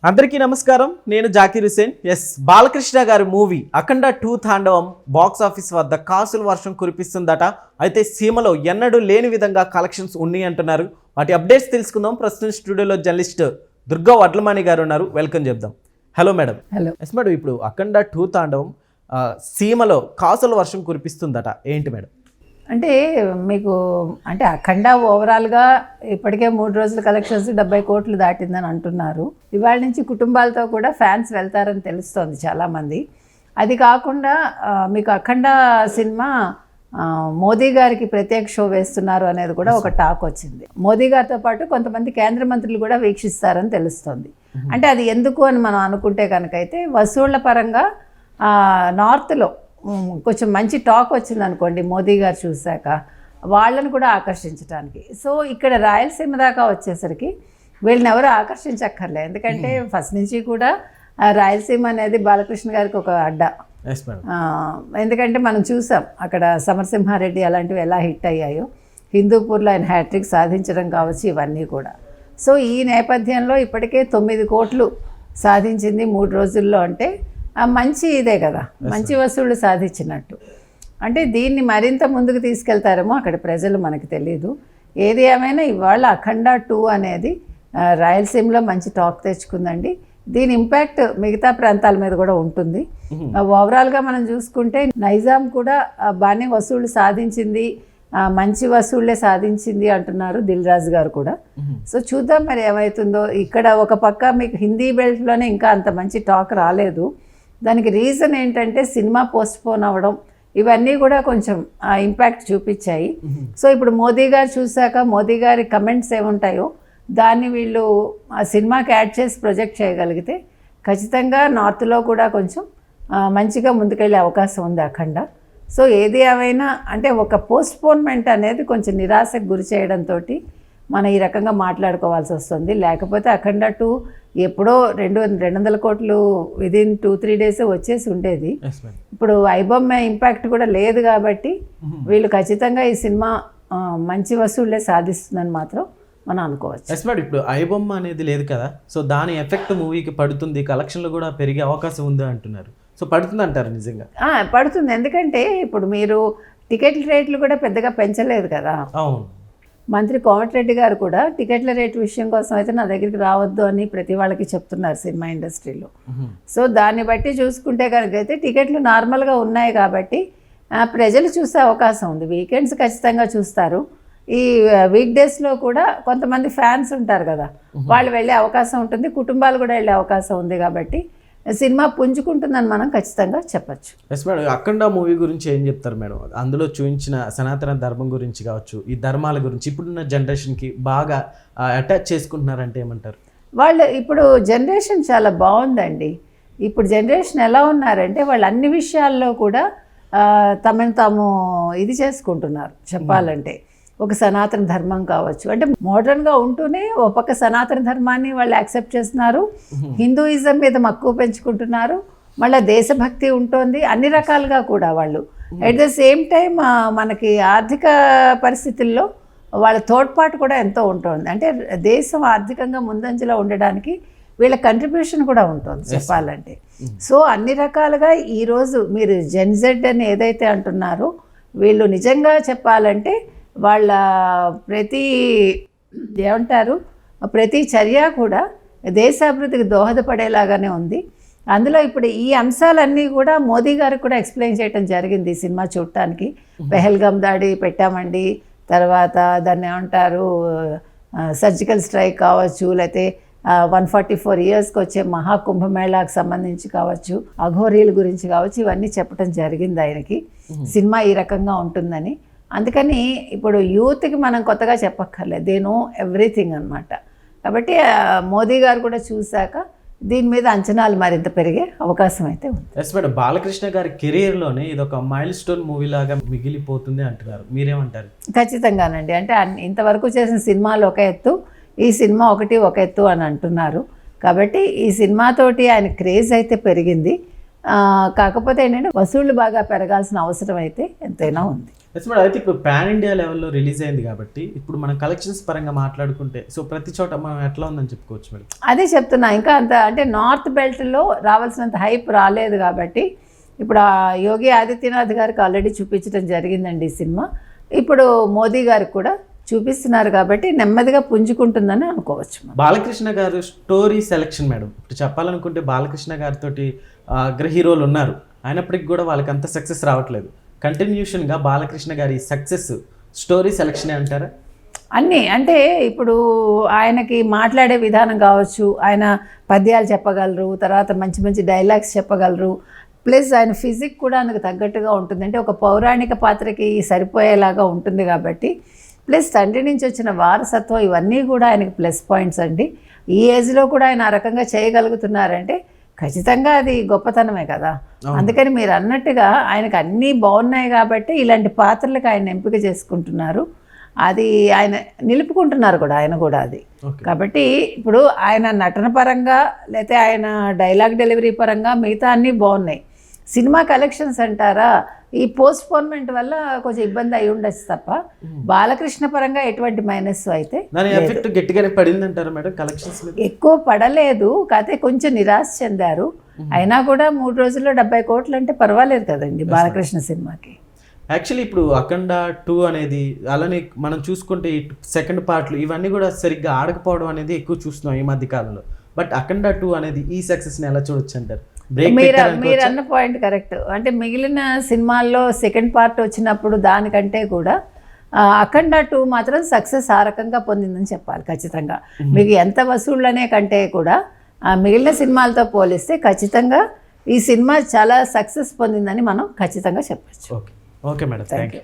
అందరికీ నమస్కారం. నేను జాకీర్ హుసేన్. బాలకృష్ణ గారి మూవీ అఖండ 2 తాండవం బాక్స్ ఆఫీస్ వద్ద కాసుల వర్షం కురిపిస్తుందట. అయితే సీమలో ఎన్నడూ లేని విధంగా కలెక్షన్స్ ఉన్నాయి అంటున్నారు. వాటి అప్డేట్స్ తెలుసుకుందాం. ప్రస్తుతం స్టూడియోలో జర్నలిస్ట్ దుర్గా వడ్లమాణి గారు ఉన్నారు. వెల్కమ్ చెప్దాం. Hello madam. Hello. Yes madam, ఇప్పుడు అఖండ 2 తాండవం సీమలో కాసుల వర్షం కురిపిస్తుందట, ఏంటి మేడం? అంటే మీకు అంటే అఖండ ఓవరాల్గా ఇప్పటికే 3 రోజుల కలెక్షన్స్ 70 కోట్లు దాటిందని అంటున్నారు. ఇవాళ నుంచి కుటుంబాలతో కూడా ఫ్యాన్స్ వెళ్తారని తెలుస్తోంది చాలామంది. అది కాకుండా మీకు అఖండ సినిమా మోదీ గారికి ప్రత్యేక షో వేస్తున్నారు అనేది కూడా ఒక టాక్ వచ్చింది. మోదీ గారితో పాటు కొంతమంది కేంద్ర మంత్రులు కూడా వీక్షిస్తారని తెలుస్తోంది. అంటే అది ఎందుకు అని మనం అనుకుంటే కనుకైతే వసూళ్ల పరంగా నార్త్లో కొంచెం మంచి టాక్ వచ్చింది అనుకోండి మోదీ గారు చూశాక, వాళ్ళని కూడా ఆకర్షించడానికి. సో ఇక్కడ రాయలసీమ దాకా వచ్చేసరికి వీళ్ళని ఎవరు ఆకర్షించక్కర్లే. ఎందుకంటే ఫస్ట్ నుంచి కూడా రాయలసీమ అనేది బాలకృష్ణ గారికి ఒక అడ్డా. ఎందుకంటే మనం చూసాం అక్కడ సమరసింహారెడ్డి అలాంటివి ఎలా హిట్ అయ్యాయో, హిందూపూర్లో ఆయన హ్యాట్రిక్ సాధించడం కావచ్చు, ఇవన్నీ కూడా. సో ఈ నేపథ్యంలో ఇప్పటికే 9 కోట్లు సాధించింది 3 రోజుల్లో. అంటే మంచి ఇదే కదా, మంచి వసూళ్లు సాధించినట్టు. అంటే దీన్ని మరింత ముందుకు తీసుకెళ్తారేమో అక్కడ ప్రజలు, మనకు తెలియదు. ఏది ఏమైనా ఇవాళ అఖండ 2 అనేది రాయలసీమలో మంచి టాక్ తెచ్చుకుందండి. దీని ఇంపాక్ట్ మిగతా ప్రాంతాల మీద కూడా ఉంటుంది. ఓవరాల్గా మనం చూసుకుంటే నైజాం కూడా బాగానే వసూళ్లు సాధించింది, మంచి వసూళ్లే సాధించింది అంటున్నారు దిల్ రాజు గారు కూడా. సో చూద్దాం మరి ఏమవుతుందో. ఇక్కడ ఒక పక్క మీకు హిందీ బెల్ట్లోనే ఇంకా అంత మంచి టాక్ రాలేదు. దానికి రీజన్ ఏంటంటే సినిమా పోస్ట్పోన్ అవ్వడం, ఇవన్నీ కూడా కొంచెం ఇంపాక్ట్ చూపించాయి. సో ఇప్పుడు మోదీ గారు చూశాక మోదీ గారి కమెంట్స్ ఏముంటాయో దాన్ని వీళ్ళు ఆ సినిమాకి యాడ్ చేసి ప్రొజెక్ట్ చేయగలిగితే ఖచ్చితంగా నార్త్లో కూడా కొంచెం మంచిగా ముందుకెళ్ళే అవకాశం ఉంది అఖండ. సో ఏది ఏమైనా అంటే ఒక పోస్ట్పోన్మెంట్ అనేది కొంచెం నిరాశకు గురి చేయడంతో మనం ఈ రకంగా మాట్లాడుకోవాల్సి వస్తుంది. లేకపోతే అఖండ 2 ఎప్పుడో 200 కోట్లు విదిన్ 2-3 డేస్ వచ్చేసి ఉండేది. ఇప్పుడు ఐబొమ్మ ఇంపాక్ట్ కూడా లేదు కాబట్టి వీళ్ళు ఖచ్చితంగా ఈ సినిమా మంచి వసూళ్లే సాధిస్తుందని మాత్రం మనం అనుకోవచ్చు. ఎస్ మేడం, ఇప్పుడు ఐబొమ్మ అనేది లేదు కదా, సో దాని ఎఫెక్ట్ మూవీకి పడుతుంది, కలెక్షన్లు కూడా పెరిగే అవకాశం ఉంది అంటున్నారు. సో పడుతుంది అంటారు? నిజంగా పడుతుంది. ఎందుకంటే ఇప్పుడు మీరు టికెట్ల రేట్లు కూడా పెద్దగా పెంచలేదు కదా. అవును. మంత్రి కోమటిరెడ్డి గారు కూడా టికెట్ల రేటు విషయం కోసం అయితే నా దగ్గరికి రావద్దు అని ప్రతి వాళ్ళకి చెప్తున్నారు సినిమా ఇండస్ట్రీలో. సో దాన్ని బట్టి చూసుకుంటే కనుక అయితే టికెట్లు నార్మల్గా ఉన్నాయి కాబట్టి ప్రజలు చూసే అవకాశం ఉంది. వీకెండ్స్ ఖచ్చితంగా చూస్తారు. ఈ వీక్ డేస్లో కూడా కొంతమంది ఫ్యాన్స్ ఉంటారు కదా, వాళ్ళు వెళ్ళే అవకాశం ఉంటుంది, కుటుంబాలు కూడా వెళ్ళే అవకాశం ఉంది. కాబట్టి సినిమా పుంజుకుంటుందని మనం ఖచ్చితంగా చెప్పచ్చు. ఎస్ మేడం, అఖండ మూవీ గురించి ఏం చెప్తారు మేడం? అందులో చూపించిన సనాతన ధర్మం గురించి కావచ్చు, ఈ ధర్మాల గురించి ఇప్పుడున్న జనరేషన్కి బాగా అటాచ్ చేసుకుంటున్నారంటే ఏమంటారు? వాళ్ళు ఇప్పుడు జనరేషన్ చాలా బాగుందండి. ఇప్పుడు జనరేషన్ ఎలా ఉన్నారంటే వాళ్ళు అన్ని విషయాల్లో కూడా తమను తాము ఇది చేసుకుంటున్నారు. చెప్పాలంటే ఒక సనాతన ధర్మం కావచ్చు, అంటే మోడర్న్గా ఉంటూనే ఒక పక్క సనాతన ధర్మాన్ని వాళ్ళు యాక్సెప్ట్ చేస్తున్నారు, హిందూయిజం మీద మక్కువ పెంచుకుంటున్నారు, మళ్ళీ దేశభక్తి ఉంటుంది, అన్ని రకాలుగా కూడా వాళ్ళు. అట్ ద సేమ్ టైం మనకి ఆర్థిక పరిస్థితుల్లో వాళ్ళ తోడ్పాటు కూడా ఎంతో ఉంటుంది. అంటే దేశం ఆర్థికంగా ముందంజలో ఉండడానికి వీళ్ళ కంట్రిబ్యూషన్ కూడా ఉంటుంది చెప్పాలంటే. సో అన్ని రకాలుగా ఈరోజు మీరు జెన్జెడ్ అని ఏదైతే అంటున్నారో వీళ్ళు నిజంగా చెప్పాలంటే వాళ్ళ ప్రతి చర్య కూడా దేశాభివృద్ధికి దోహదపడేలాగానే ఉంది. అందులో ఇప్పుడు ఈ అంశాలన్నీ కూడా మోదీ గారికి కూడా ఎక్స్ప్లెయిన్ చేయడం జరిగింది ఈ సినిమా చూడటానికి. పెహల్గాం దాడి పెట్టామండి, తర్వాత దాన్ని ఏమంటారు సర్జికల్ స్ట్రైక్ కావచ్చు, లేకపోతే 144 ఇయర్స్కి వచ్చే మహాకుంభమేళాకు సంబంధించి కావచ్చు, అఘోరీల గురించి కావచ్చు, ఇవన్నీ చెప్పడం జరిగింది ఆయనకి. సినిమా ఈ రకంగా ఉంటుందని. అందుకని ఇప్పుడు యూత్కి మనం కొత్తగా చెప్పక్కర్లేదు, దే నో ఎవ్రీథింగ్ అనమాట. కాబట్టి మోదీ గారు కూడా చూశాక దీని మీద అంచనాలు మరింత పెరిగే అవకాశం అయితే ఉంది. ఎస్ మేడం, బాలకృష్ణ గారి కెరీర్లోనే ఇది ఒక మైల్ స్టోన్ మూవీ లాగా మిగిలిపోతుంది అంటున్నారు, మీరేమంటారు? ఖచ్చితంగానండి. అంటే ఇంతవరకు చేసిన సినిమాలు ఒక ఎత్తు, ఈ సినిమా ఒక ఎత్తు అని అంటున్నారు. కాబట్టి ఈ సినిమాతోటి ఆయన క్రేజ్ అయితే పెరిగింది. కాకపోతే ఏంటంటే వసూళ్లు బాగా పెరగాల్సిన అవసరం అయితే ఎంతైనా ఉంది. ఎస్ మేడం, అయితే ఇప్పుడు పాన్ ఇండియా లెవెల్లో రిలీజ్ అయింది కాబట్టి ఇప్పుడు మనం కలెక్షన్స్ పరంగా మాట్లాడుకుంటే సో ప్రతి చోట మనం ఎట్లా ఉందని చెప్పుకోవచ్చు మేడం? అదే చెప్తున్నా, ఇంకా అంత అంటే నార్త్ బెల్ట్లో రావాల్సినంత హైప్ రాలేదు కాబట్టి ఇప్పుడు ఆ యోగి ఆదిత్యనాథ్ గారికి ఆల్రెడీ చూపించడం జరిగిందండి ఈ సినిమా. ఇప్పుడు మోదీ గారికి కూడా చూపిస్తున్నారు కాబట్టి నెమ్మదిగా పుంజుకుంటుందని అనుకోవచ్చు. బాలకృష్ణ గారు స్టోరీ సెలెక్షన్ మేడం, ఇప్పుడు చెప్పాలనుకుంటే బాలకృష్ణ గారితో అగ్ర హీరోలు ఉన్నారు, అయినప్పటికీ కూడా వాళ్ళకి అంత సక్సెస్ రావట్లేదు. కంటిన్యూషన్గా బాలకృష్ణ గారి సక్సెస్ స్టోరీ సెలెక్షనే అంటారా? అన్నీ అంటే ఇప్పుడు ఆయనకి మాట్లాడే విధానం కావచ్చు, ఆయన పద్యాలు చెప్పగలరు, తర్వాత మంచి మంచి డైలాగ్స్ చెప్పగలరు, ప్లస్ ఆయన ఫిజిక్ కూడా అందుకు తగ్గట్టుగా ఉంటుంది, అంటే ఒక పౌరాణిక పాత్రకి సరిపోయేలాగా ఉంటుంది కాబట్టి, ప్లస్ తండ్రి నుంచి వచ్చిన వారసత్వం ఇవన్నీ కూడా ఆయనకి ప్లస్ పాయింట్స్ అండి. ఈ ఏజ్లో కూడా ఆయన ఆ రకంగా చేయగలుగుతున్నారంటే ఖచ్చితంగా అది గొప్పతనమే కదా. అందుకని మీరు అన్నట్టుగా ఆయనకు అన్నీ బాగున్నాయి కాబట్టి ఇలాంటి పాత్రలకు ఆయన ఎంపిక చేసుకుంటున్నారు, అది ఆయన నిలుపుకుంటున్నారు కూడా ఆయన కూడా అది. కాబట్టి ఇప్పుడు ఆయన నటన పరంగా లేకపోతే ఆయన డైలాగ్ డెలివరీ పరంగా మిగతా అన్నీ బాగున్నాయి. సినిమా కలెక్షన్స్ అంటారా, ఈ పోస్ట్పోన్మెంట్ వల్ల కొంచెం ఇబ్బంది అయి ఉండొచ్చు తప్ప బాలకృష్ణ పరంగా ఎటువంటి మైనస్ అయితే ఎఫెక్ట్ గట్టిగానే పడింది అంటారా మేడం? కలెక్షన్స్ ఎక్కువ పడలేదు, కాకపోతే కొంచెం నిరాశ చెందారు. అయినా కూడా 3 రోజుల్లో 70 కోట్లు అంటే పర్వాలేదు కదండి బాలకృష్ణ సినిమాకి. యాక్చువల్లీ ఇప్పుడు అఖండ 2 అనేది అలానే మనం చూసుకుంటే సెకండ్ పార్ట్లు ఇవన్నీ కూడా సరిగ్గా ఆడకపోవడం అనేది ఎక్కువ చూస్తున్నాం ఈ మధ్య కాలంలో. బట్ అఖండ 2 అనేది ఈ సక్సెస్ని ఎలా చూడొచ్చు అంటారు? మీరు అన్న పాయింట్ కరెక్ట్. అంటే మిగిలిన సినిమాల్లో సెకండ్ పార్ట్ వచ్చినప్పుడు దానికంటే కూడా అఖండ 2 మాత్రం సక్సెస్ ఆ రకంగా పొందిందని చెప్పాలి ఖచ్చితంగా. మీకు ఎంత వసూళ్ళనే కంటే కూడా మిగిలిన సినిమాలతో పోలిస్తే ఖచ్చితంగా ఈ సినిమా చాలా సక్సెస్ పొందిందని మనం ఖచ్చితంగా చెప్పచ్చు. Okay madam, thank you.